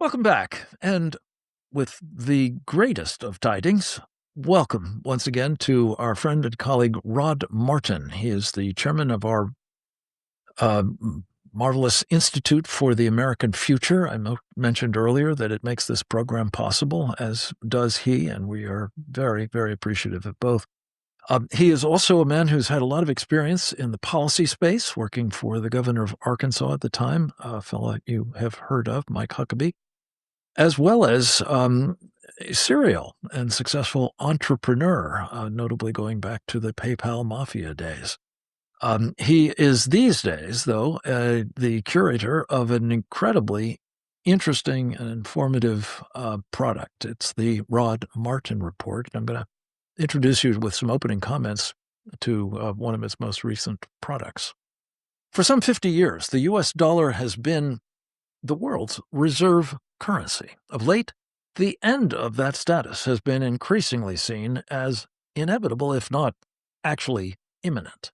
Welcome back. And with the greatest of tidings, welcome once again to our friend and colleague Rod Martin. He is the chairman of our uh, marvelous Institute for the American Future. I mentioned earlier that it makes this program possible, as does he, and we are very, very appreciative of both. He is also a man who's had a lot of experience in the policy space, working for the governor of Arkansas at the time, a fellow you have heard of, Mike Huckabee, as well as a serial and successful entrepreneur, notably going back to the PayPal mafia days. He is these days, though, the curator of an incredibly interesting and informative product. It's the Rod Martin Report. I'm going to introduce you with some opening comments to one of its most recent products. For some 50 years, the U.S. dollar has been the world's reserve currency. Of late, the end of that status has been increasingly seen as inevitable, if not actually imminent.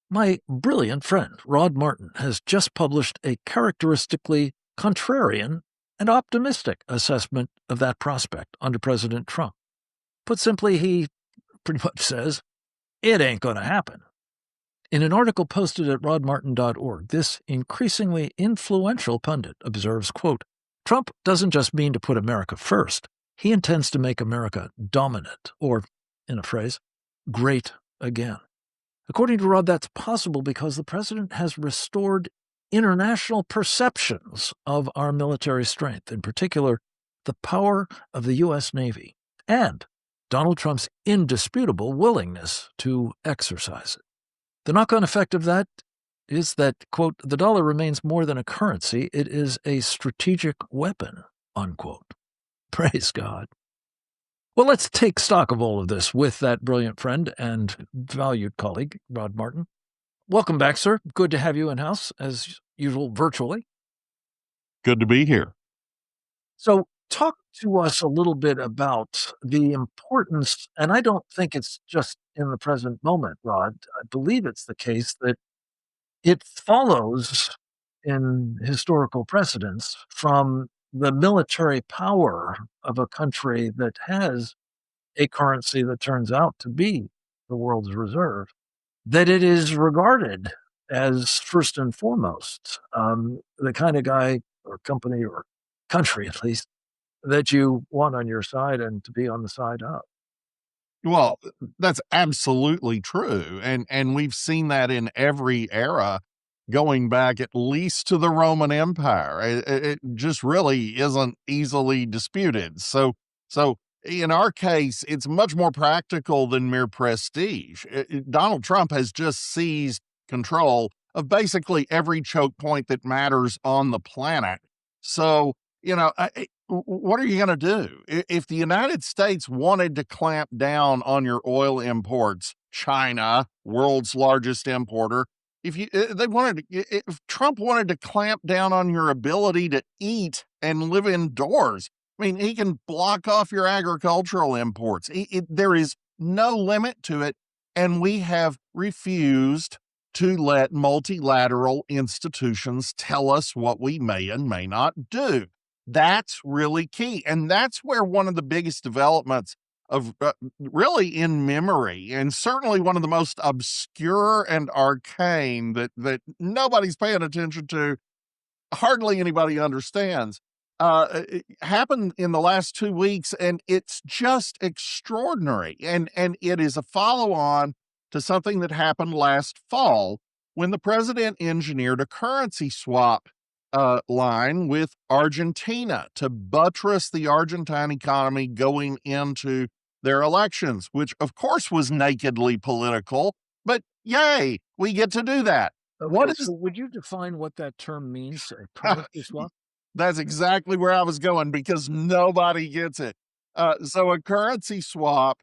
My brilliant friend, Rod Martin, has just published a characteristically contrarian and optimistic assessment of that prospect under President Trump. Put simply, he pretty much says, it ain't going to happen. In an article posted at rodmartin.org, this increasingly influential pundit observes, quote, Trump doesn't just mean to put America first. He intends to make America dominant, or, in a phrase, great again. According to Rod, that's possible because the president has restored international perceptions of our military strength, in particular, the power of the U.S. Navy, and Donald Trump's indisputable willingness to exercise it. The knock-on effect of that is that, quote, the dollar remains more than a currency, it is a strategic weapon, unquote. Praise God. Well, let's take stock of all of this with that brilliant friend and valued colleague, Rod Martin. Welcome back, sir. Good to have you in-house, as usual, virtually. Good to be here. So talk to us a little bit about the importance, and I don't think it's just in the present moment, Rod. I believe it's the case that it follows in historical precedence from the military power of a country that has a currency that turns out to be the world's reserve, that it is regarded as first and foremost the kind of guy or company or country, at least, that you want on your side and to be on the side of. Well, that's absolutely true. And we've seen that in every era going back at least to the Roman Empire. It just really isn't easily disputed. So in our case, it's much more practical than mere prestige. Donald Trump has just seized control of basically every choke point that matters on the planet. So, what are you going to do? If the United States wanted to clamp down on your oil imports, China, world's largest importer, if Trump wanted to clamp down on your ability to eat and live indoors, I mean, he can block off your agricultural imports. There is no limit to it. And we have refused to let multilateral institutions tell us what we may and may not do. That's really key. And that's where one of the biggest developments of really in memory, and certainly one of the most obscure and arcane that nobody's paying attention to, hardly anybody understands, it happened in the last 2 weeks, and it's just extraordinary. And it is a follow-on to something that happened last fall when the president engineered a currency swap line with Argentina to buttress the Argentine economy going into their elections, which of course was nakedly political, but yay, we get to do that. Okay, so would you define what that term means, a currency swap? That's exactly where I was going because nobody gets it. So a currency swap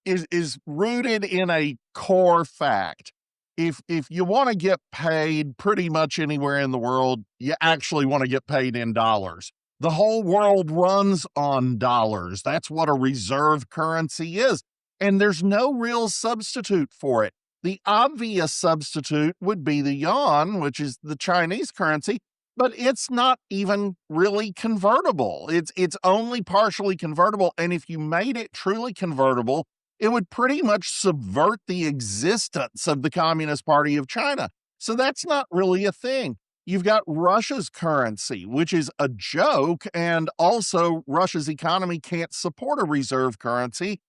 is rooted in a core fact. If you want to get paid pretty much anywhere in the world, you actually want to get paid in dollars. The whole world runs on dollars. That's what a reserve currency is. And there's no real substitute for it. The obvious substitute would be the yuan, which is the Chinese currency. but it's not even really convertible. It's only partially convertible, and if you made it truly convertible, it would pretty much subvert the existence of the Communist Party of China. So that's not really a thing. You've got Russia's currency, which is a joke, and also Russia's economy can't support a reserve currency.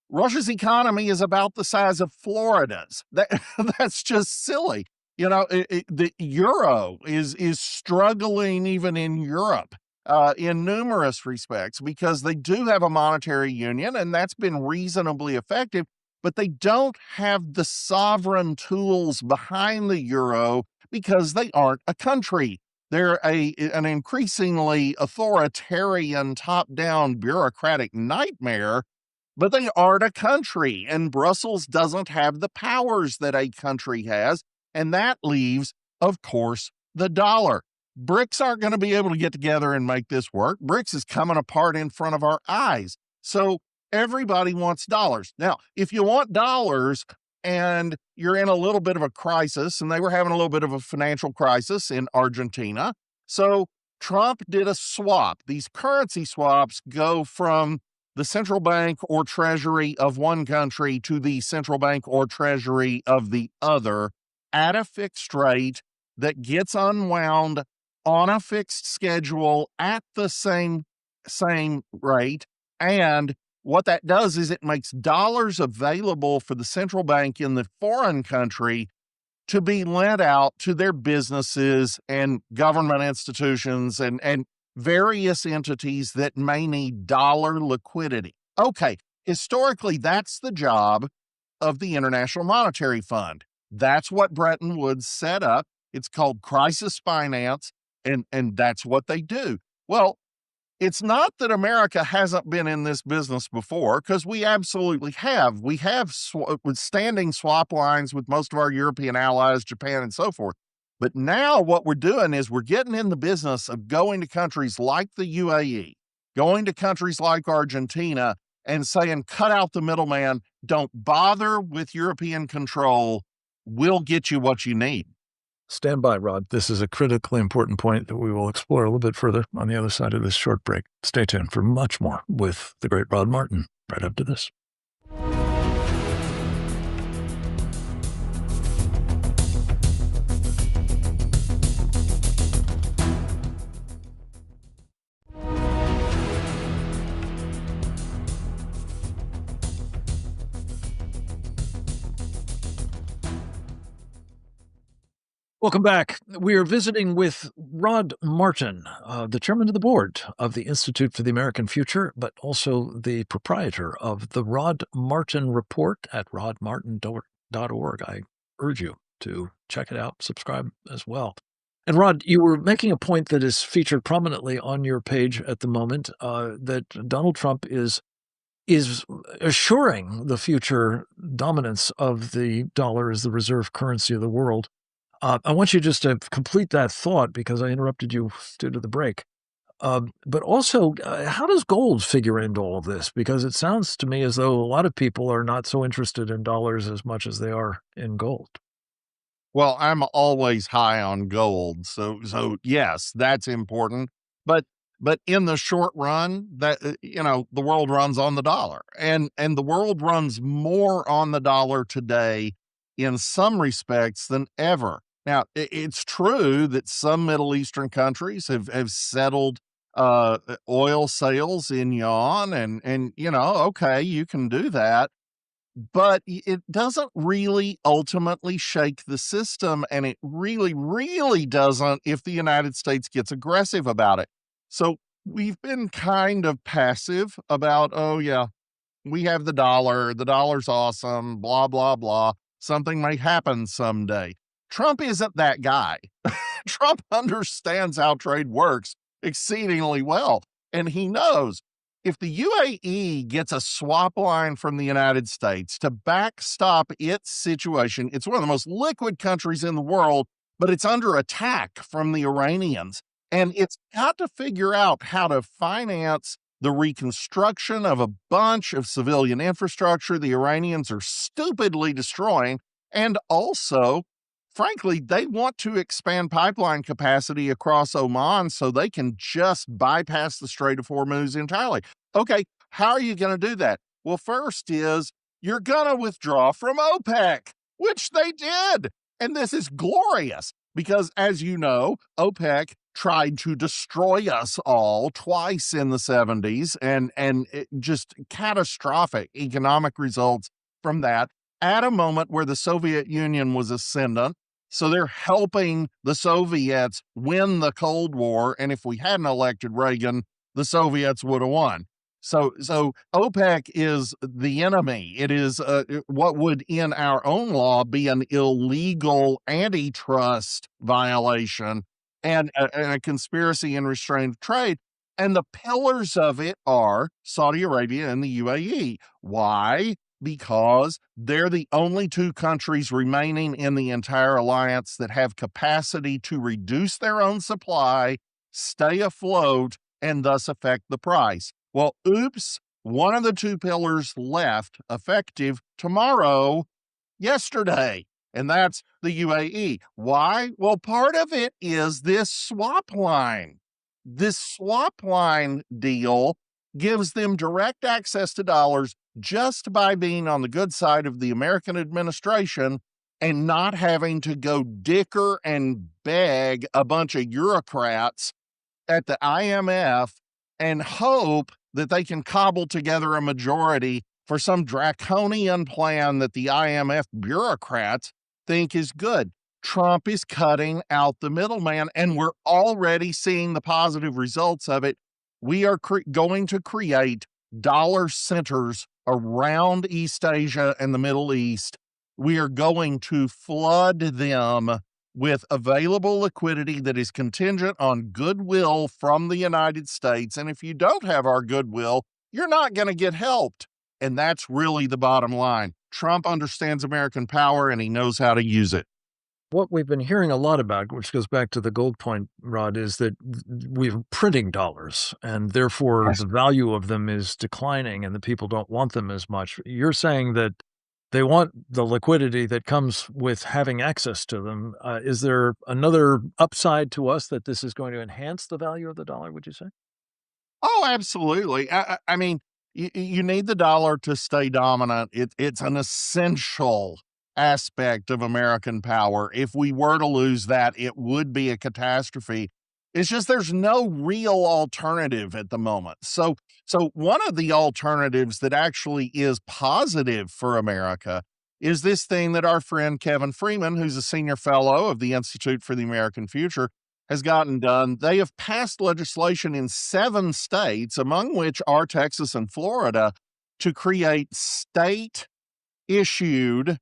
Russia's economy is about the size of Florida's. That's just silly. The euro is struggling even in Europe in numerous respects because they do have a monetary union, and that's been reasonably effective, but they don't have the sovereign tools behind the euro because they aren't a country. They're an increasingly authoritarian, top-down bureaucratic nightmare, but they aren't a country, and Brussels doesn't have the powers that a country has, and that leaves, of course, the dollar. BRICS aren't going to be able to get together and make this work. BRICS is coming apart in front of our eyes. So everybody wants dollars. Now, if you want dollars and you're in a little bit of a crisis, and they were having a little bit of a financial crisis in Argentina, so Trump did a swap. These currency swaps go from the central bank or treasury of one country to the central bank or treasury of the other at a fixed rate that gets unwound on a fixed schedule at the same rate. And what that does is it makes dollars available for the central bank in the foreign country to be lent out to their businesses and government institutions and various entities that may need dollar liquidity. Okay, historically, that's the job of the International Monetary Fund. That's what Bretton Woods set up. It's called crisis finance, and that's what they do. Well, it's not that America hasn't been in this business before, because we absolutely have. We have standing swap lines with most of our European allies, Japan, and so forth. But now what we're doing is we're getting in the business of going to countries like the UAE, going to countries like Argentina, and saying, cut out the middleman. Don't bother with European control. We'll get you what you need. Stand by, Rod. This is a critically important point that we will explore a little bit further on the other side of this short break. Stay tuned for much more with the great Rod Martin right after this. Welcome back. We are visiting with Rod Martin, the chairman of the board of the Institute for the American Future, but also the proprietor of the Rod Martin Report at rodmartin.org. I urge you to check it out, subscribe as well. And Rod, you were making a point that is featured prominently on your page at the moment, that Donald Trump is assuring the future dominance of the dollar as the reserve currency of the world. I want you just to complete that thought because I interrupted you due to the break. But also, how does gold figure into all of this? Because it sounds to me as though a lot of people are not so interested in dollars as much as they are in gold. Well, I'm always high on gold, so yes, that's important. But in the short run, that the world runs on the dollar, and the world runs more on the dollar today in some respects than ever. Now, it's true that some Middle Eastern countries have settled oil sales in yuan, and okay, you can do that, but it doesn't really ultimately shake the system, and it really, really doesn't if the United States gets aggressive about it. So we've been kind of passive about, oh yeah, we have the dollar's awesome, blah, blah, blah. Something may happen someday. Trump isn't that guy. Trump understands how trade works exceedingly well. And he knows if the UAE gets a swap line from the United States to backstop its situation, it's one of the most liquid countries in the world, but it's under attack from the Iranians. And it's got to figure out how to finance the reconstruction of a bunch of civilian infrastructure the Iranians are stupidly destroying, and also frankly, they want to expand pipeline capacity across Oman so they can just bypass the Strait of Hormuz entirely. Okay, how are you going to do that? Well, first is you're going to withdraw from OPEC, which they did. And this is glorious because, as you know, OPEC tried to destroy us all twice in the 70s, and just catastrophic economic results from that at a moment where the Soviet Union was ascendant. So they're helping the Soviets win the Cold War. And if we hadn't elected Reagan, the Soviets would have won. So OPEC is the enemy. It is what would, in our own law, be an illegal antitrust violation and a conspiracy and restraint of trade. And the pillars of it are Saudi Arabia and the UAE. Why? Because they're the only two countries remaining in the entire alliance that have capacity to reduce their own supply, stay afloat, and thus affect the price. Well, oops, one of the two pillars left effective tomorrow, yesterday, and that's the UAE. Why? Well, part of it is this swap line. This swap line deal gives them direct access to dollars just by being on the good side of the American administration and not having to go dicker and beg a bunch of bureaucrats at the IMF and hope that they can cobble together a majority for some draconian plan that the IMF bureaucrats think is good. Trump is cutting out the middleman, and we're already seeing the positive results of it. We are going to create dollar centers around East Asia and the Middle East. We are going to flood them with available liquidity that is contingent on goodwill from the United States. And if you don't have our goodwill, you're not going to get helped. And that's really the bottom line. Trump understands American power and he knows how to use it. What we've been hearing a lot about, which goes back to the gold point, Rod, is that we're printing dollars and therefore Yes. the value of them is declining and the people don't want them as much. You're saying that they want the liquidity that comes with having access to them. Is there another upside to us that this is going to enhance the value of the dollar, would you say? Oh, absolutely. I mean, you need the dollar to stay dominant. It's an essential aspect of American power. If we were to lose that, it would be a catastrophe. It's just there's no real alternative at the moment. So one of the alternatives that actually is positive for America is this thing that our friend Kevin Freeman, who's a senior fellow of the Institute for the American Future, has gotten done. They have passed legislation in 7 states, among which are Texas and Florida, to create state issued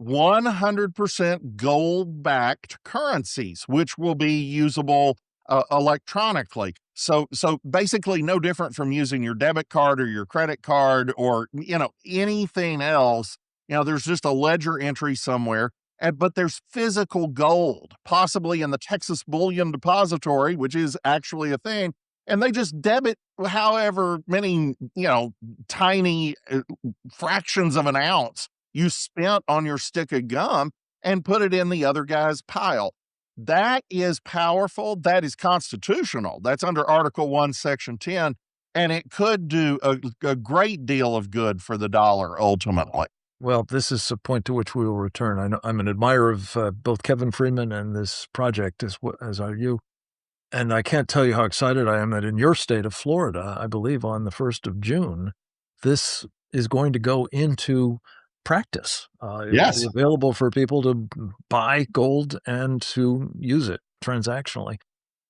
100% gold backed currencies, which will be usable electronically. So basically no different from using your debit card or your credit card or, anything else. There's just a ledger entry somewhere. But there's physical gold, possibly in the Texas Bullion Depository, which is actually a thing. And they just debit however many, tiny fractions of an ounce you spent on your stick of gum and put it in the other guy's pile. That is powerful. That is constitutional. That's under Article 1, Section 10. And it could do a great deal of good for the dollar ultimately. Well, this is a point to which we will return. I know I'm an admirer of both Kevin Freeman and this project, as are you. And I can't tell you how excited I am that in your state of Florida, I believe on the 1st of June, this is going to go into practice. It will be Yes. available for people to buy gold and to use it transactionally.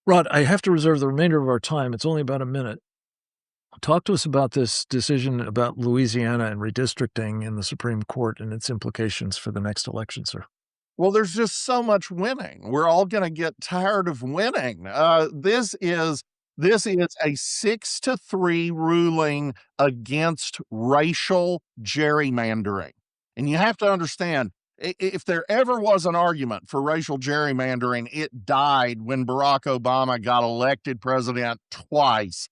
Rod, I have to reserve the remainder of our time. It's only about a minute. Talk to us about this decision about Louisiana and redistricting in the Supreme Court and its implications for the next election, sir. Well, there's just so much winning. We're all going to get tired of winning. This is a 6-3 ruling against racial gerrymandering. And you have to understand, if there ever was an argument for racial gerrymandering, it died when Barack Obama got elected president twice.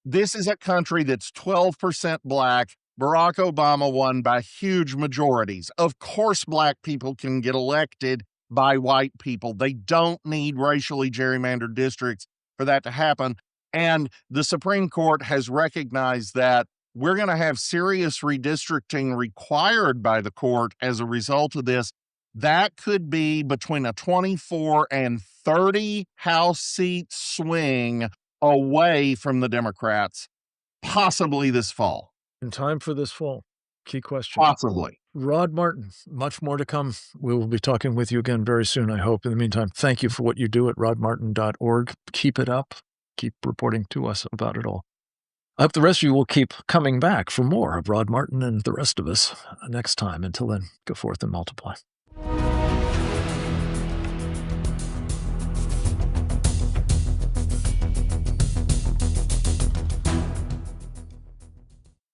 This is a country that's 12% black. Barack Obama won by huge majorities. Of course, black people can get elected by white people. They don't need racially gerrymandered districts for that to happen. And the Supreme Court has recognized that we're going to have serious redistricting required by the court as a result of this. That could be between a 24 and 30 House seat swing away from the Democrats, possibly this fall. In time for this fall. Key question. Possibly. Rod Martin, much more to come. We will be talking with you again very soon, I hope. In the meantime, thank you for what you do at rodmartin.org. Keep it up. Keep reporting to us about it all. I hope the rest of you will keep coming back for more of Rod Martin and the rest of us next time. Until then, go forth and multiply.